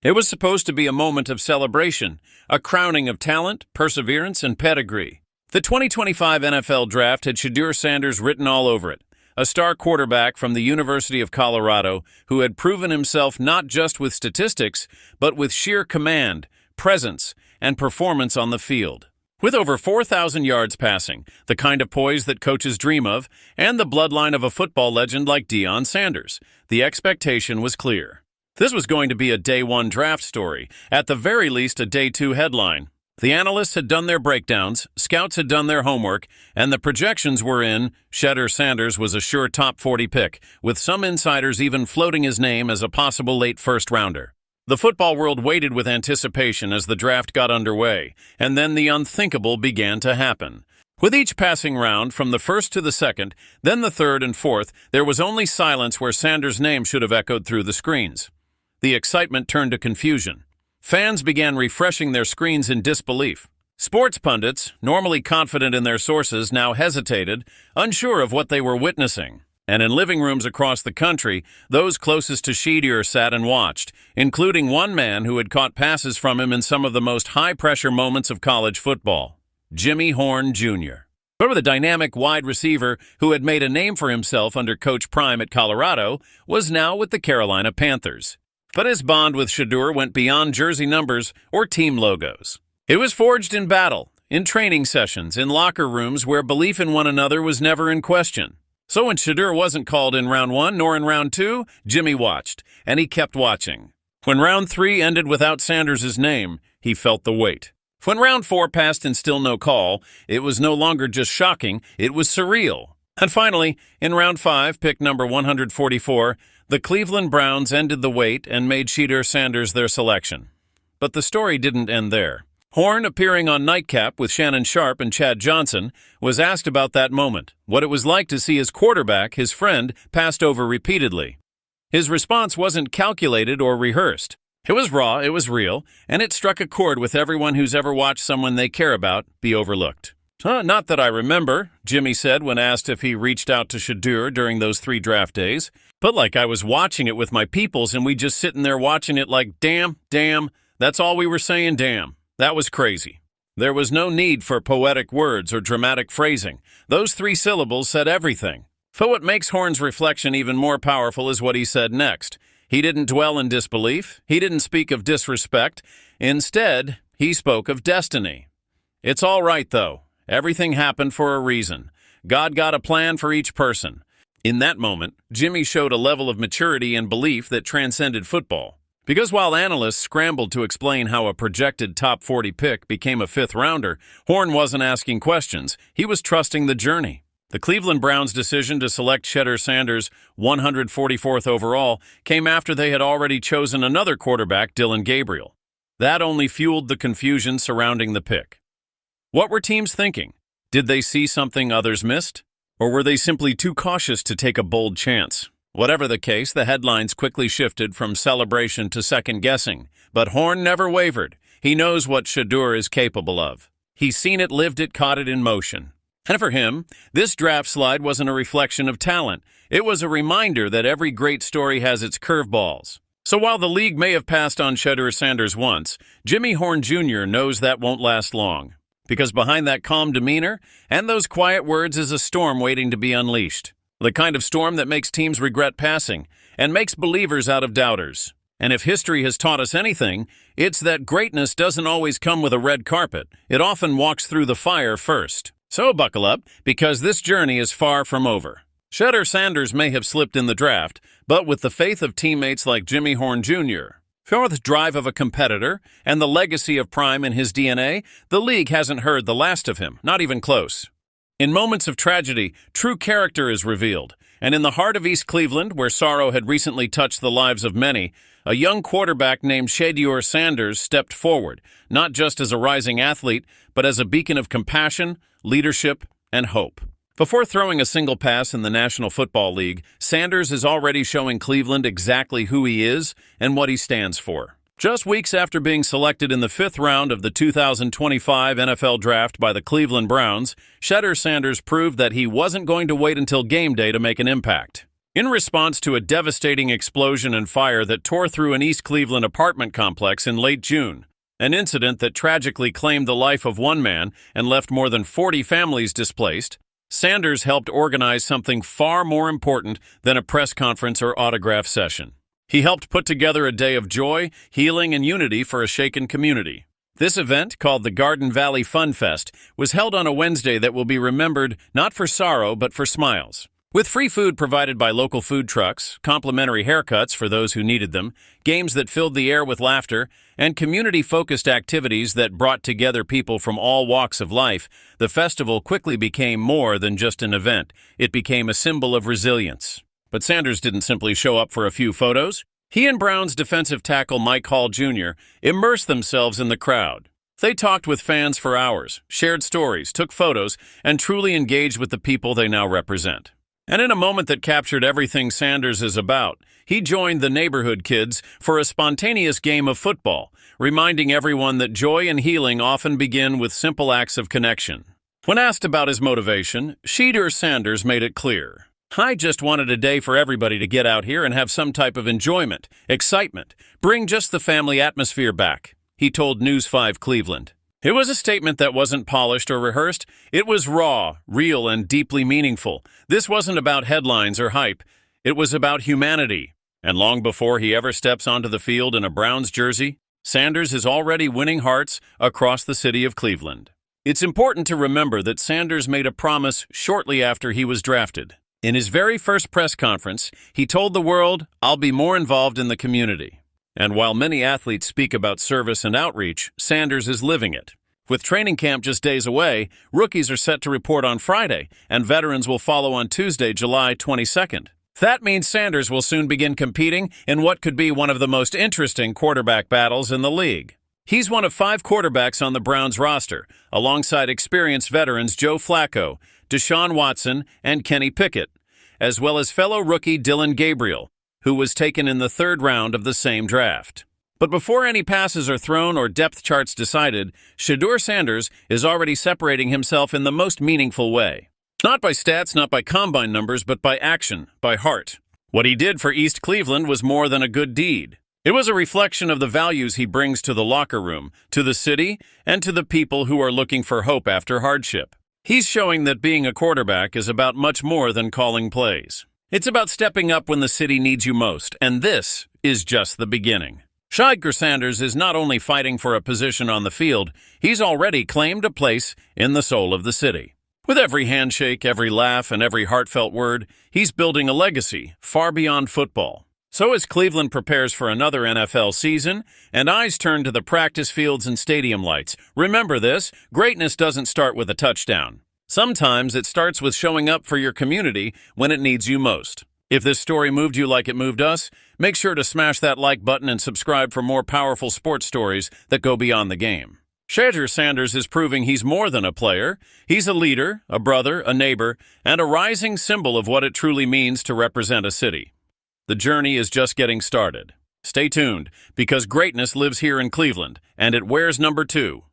It was supposed to be a moment of celebration, a crowning of talent, perseverance, and pedigree. The 2025 NFL Draft had Shedeur Sanders written all over it, a star quarterback from the University of Colorado who had proven himself not just with statistics, but with sheer command, presence, and performance on the field. With over 4,000 yards passing, the kind of poise that coaches dream of, and the bloodline of a football legend like Deion Sanders, the expectation was clear. This was going to be a Day 1 draft story, at the very least a Day 2 headline. The analysts had done their breakdowns, scouts had done their homework, and the projections were in. Shedeur Sanders was a sure top 40 pick, with some insiders even floating his name as a possible late first-rounder. The football world waited with anticipation as the draft got underway, and then the unthinkable began to happen. With each passing round, from the first to the second, then the third and fourth, there was only silence where Sanders' name should have echoed through the screens. The excitement turned to confusion. Fans began refreshing their screens in disbelief. Sports pundits, normally confident in their sources, now hesitated, unsure of what they were witnessing. And in living rooms across the country, those closest to Shedeur sat and watched, including one man who had caught passes from him in some of the most high-pressure moments of college football, Jimmy Horn Jr. Remember, the dynamic wide receiver who had made a name for himself under Coach Prime at Colorado was now with the Carolina Panthers. But his bond with Shedeur went beyond jersey numbers or team logos. It was forged in battle, in training sessions, in locker rooms where belief in one another was never in question. So when Shedeur wasn't called in round 1 nor in round 2, Jimmy watched, and he kept watching. When round 3 ended without Sanders' name, he felt the weight. When round 4 passed and still no call, it was no longer just shocking, it was surreal. And finally, in round 5, pick number 144, the Cleveland Browns ended the wait and made Shedeur Sanders their selection. But the story didn't end there. Horn, appearing on Nightcap with Shannon Sharpe and Chad Johnson, was asked about that moment, what it was like to see his quarterback, his friend, passed over repeatedly. His response wasn't calculated or rehearsed. It was raw, it was real, and it struck a chord with everyone who's ever watched someone they care about be overlooked. Not that I remember, Jimmy said when asked if he reached out to Shedeur during those 3 draft days, but like I was watching it with my peoples and we just sitting there watching it like, damn, that's all we were saying, damn. That was crazy. There was no need for poetic words or dramatic phrasing. Those 3 syllables said everything. But what makes Horn's reflection even more powerful is what he said next. He didn't dwell in disbelief. He didn't speak of disrespect. Instead, he spoke of destiny. It's all right, though. Everything happened for a reason. God got a plan for each person. In that moment, Jimmy showed a level of maturity and belief that transcended football. Because while analysts scrambled to explain how a projected top 40 pick became a 5th-rounder, Horn wasn't asking questions. He was trusting the journey. The Cleveland Browns' decision to select Shedeur Sanders, 144th overall, came after they had already chosen another quarterback, Dillon Gabriel. That only fueled the confusion surrounding the pick. What were teams thinking? Did they see something others missed? Or were they simply too cautious to take a bold chance? Whatever the case, the headlines quickly shifted from celebration to second-guessing. But Horn never wavered. He knows what Shedeur is capable of. He's seen it, lived it, caught it in motion. And for him, this draft slide wasn't a reflection of talent. It was a reminder that every great story has its curveballs. So while the league may have passed on Shedeur Sanders once, Jimmy Horn Jr. knows that won't last long. Because behind that calm demeanor and those quiet words is a storm waiting to be unleashed. The kind of storm that makes teams regret passing and makes believers out of doubters. And if history has taught us anything, it's that greatness doesn't always come with a red carpet. It often walks through the fire first. So buckle up, because this journey is far from over. Shedeur Sanders may have slipped in the draft, but with the faith of teammates like Jimmy Horn Jr., the drive of a competitor, and the legacy of Prime in his DNA, the league hasn't heard the last of him, not even close. In moments of tragedy, true character is revealed, and in the heart of East Cleveland, where sorrow had recently touched the lives of many, a young quarterback named Shedeur Sanders stepped forward, not just as a rising athlete, but as a beacon of compassion, leadership, and hope. Before throwing a single pass in the National Football League, Sanders is already showing Cleveland exactly who he is and what he stands for. Just weeks after being selected in the 5th round of the 2025 NFL Draft by the Cleveland Browns, Shedeur Sanders proved that he wasn't going to wait until game day to make an impact. In response to a devastating explosion and fire that tore through an East Cleveland apartment complex in late June, an incident that tragically claimed the life of one man and left more than 40 families displaced, Sanders helped organize something far more important than a press conference or autograph session. He helped put together a day of joy, healing, and unity for a shaken community. This event, called the Garden Valley Fun Fest, was held on a Wednesday that will be remembered not for sorrow but for smiles. With free food provided by local food trucks, complimentary haircuts for those who needed them, games that filled the air with laughter, and community-focused activities that brought together people from all walks of life, the festival quickly became more than just an event. It became a symbol of resilience. But Sanders didn't simply show up for a few photos. He and Browns defensive tackle Mike Hall Jr. immersed themselves in the crowd. They talked with fans for hours, shared stories, took photos, and truly engaged with the people they now represent. And in a moment that captured everything Sanders is about, he joined the neighborhood kids for a spontaneous game of football, reminding everyone that joy and healing often begin with simple acts of connection. When asked about his motivation, Shedeur Sanders made it clear. "I just wanted a day for everybody to get out here and have some type of enjoyment, excitement, bring just the family atmosphere back," he told News 5 Cleveland. It was a statement that wasn't polished or rehearsed. It was raw, real, and deeply meaningful. This wasn't about headlines or hype. It was about humanity. And long before he ever steps onto the field in a Browns jersey, Sanders is already winning hearts across the city of Cleveland. It's important to remember that Sanders made a promise shortly after he was drafted. In his very first press conference, he told the world, "I'll be more involved in the community." And while many athletes speak about service and outreach, Sanders is living it. With training camp just days away, rookies are set to report on Friday, and veterans will follow on Tuesday, July 22nd. That means Sanders will soon begin competing in what could be one of the most interesting quarterback battles in the league. He's one of 5 quarterbacks on the Browns roster, alongside experienced veterans Joe Flacco, Deshaun Watson, and Kenny Pickett, as well as fellow rookie Dillon Gabriel, who was taken in the 3rd round of the same draft. But before any passes are thrown or depth charts decided, Shedeur Sanders is already separating himself in the most meaningful way. Not by stats, not by combine numbers, but by action, by heart. What he did for East Cleveland was more than a good deed. It was a reflection of the values he brings to the locker room, to the city, and to the people who are looking for hope after hardship. He's showing that being a quarterback is about much more than calling plays. It's about stepping up when the city needs you most, and this is just the beginning. Shedeur Sanders is not only fighting for a position on the field, he's already claimed a place in the soul of the city. With every handshake, every laugh, and every heartfelt word, he's building a legacy far beyond football. So as Cleveland prepares for another NFL season, and eyes turn to the practice fields and stadium lights, remember this: greatness doesn't start with a touchdown. Sometimes it starts with showing up for your community when it needs you most. If this story moved you like it moved us, make sure to smash that like button and subscribe for more powerful sports stories that go beyond the game. Shedeur Sanders is proving he's more than a player. He's a leader, a brother, a neighbor, and a rising symbol of what it truly means to represent a city. The journey is just getting started. Stay tuned, because greatness lives here in Cleveland, and it wears number 2.